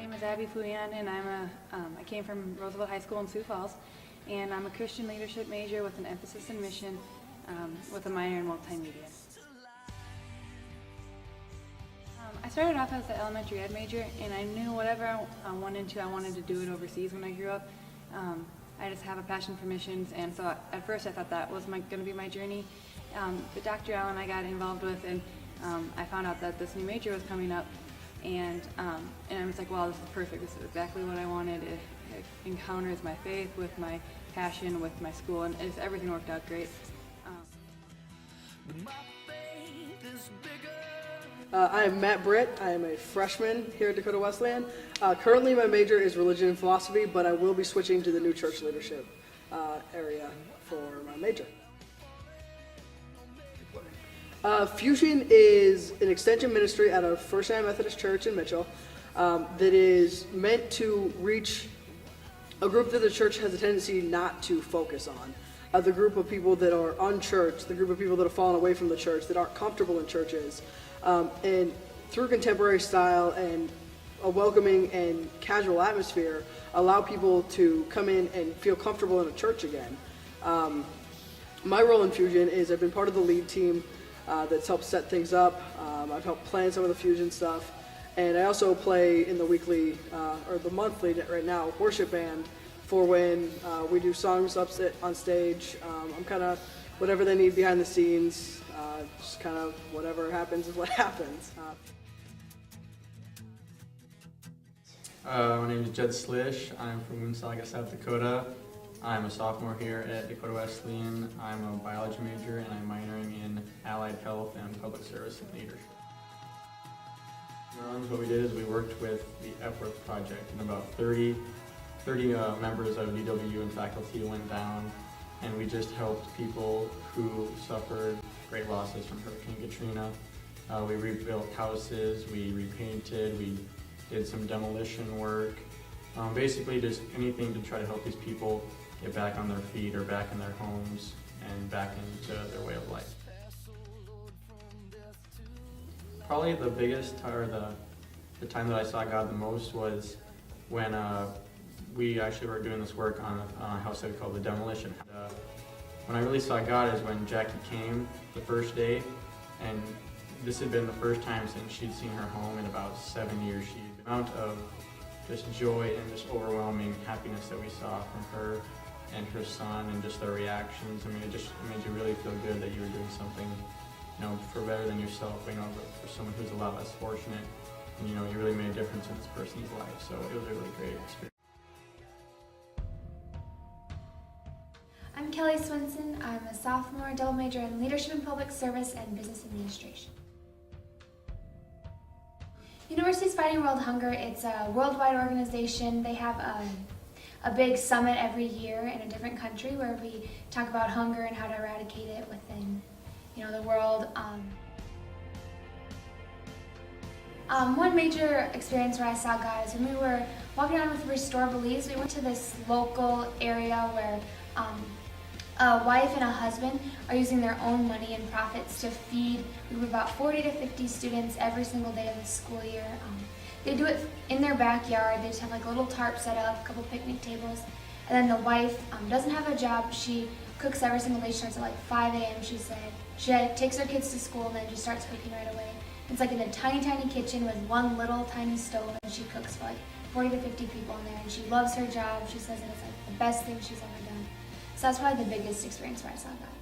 name is Abby Fuyan, and I came from Roosevelt High School in Sioux Falls, and I'm a Christian leadership major with an emphasis in mission, with a minor in multimedia. I started off as an elementary ed major, and I knew whatever I wanted to do it overseas when I grew up. I just have a passion for missions, and so at first I thought that was going to be my journey. But Dr. Allen I got involved with, and I found out that this new major was coming up, and I was like, wow, this is perfect. This is exactly what I wanted. It encounters my faith with my passion, with my school, and everything worked out great. I am Matt Britt. I am a freshman here at Dakota Wesleyan. Currently my major is religion and philosophy, but I will be switching to the new church leadership area for my major. Fusion is an extension ministry out of United Methodist Church in Mitchell that is meant to reach a group that the church has a tendency not to focus on. The group of people that are unchurched, the group of people that have fallen away from the church, that aren't comfortable in churches. And through contemporary style and a welcoming and casual atmosphere, allow people to come in and feel comfortable in a church again. My role in Fusion is I've been part of the lead team that's helped set things up. I've helped plan some of the Fusion stuff, and I also play in the weekly, or the monthly right now, worship band for when we do songs up on stage. I'm kind of whatever they need behind the scenes, just kind of whatever happens is what happens. My name is Jed Slish. I'm from Woonsocket, South Dakota. I'm a sophomore here at Dakota Wesleyan. I'm a biology major, and I'm minoring in allied health and public service and leadership. What we did is we worked with the Epworth Project, and about 30 members of UW and faculty went down, and we just helped people who suffered great losses from Hurricane Katrina. We rebuilt houses, we repainted, we did some demolition work. Basically just anything to try to help these people get back on their feet or back in their homes and back into their way of life. Probably the biggest, or the time that I saw God the most was when we actually were doing this work on a house that we call the demolition. When I really saw God is when Jackie came the first day, and this had been the first time since she'd seen her home in about 7 years. The amount of just joy and just overwhelming happiness that we saw from her and her son, and just their reactions. I mean, it made you really feel good that you were doing something, for better than yourself, but for someone who's a lot less fortunate, and you really made a difference in this person's life. So it was a really great experience. I'm Kelly Swinson. I'm a sophomore, double major in leadership and public service and business administration. Universities Fighting World Hunger, it's a worldwide organization. They have a big summit every year in a different country where we talk about hunger and how to eradicate it within the world. One major experience where I saw God is when we were walking around with Restore Belize. We went to this local area where a wife and a husband are using their own money and profits to feed about 40 to 50 students every single day of the school year. They do it in their backyard. They just have like a little tarp set up, a couple picnic tables, and then the wife doesn't have a job. She cooks every single day. She starts at like 5 a.m. She said. She takes her kids to school and then just starts cooking right away. It's like in a tiny, tiny kitchen with one little tiny stove, and she cooks for like 40 to 50 people in there, and she loves her job. She says that it's like the best thing she's ever done. So that's probably the biggest experience where I saw that.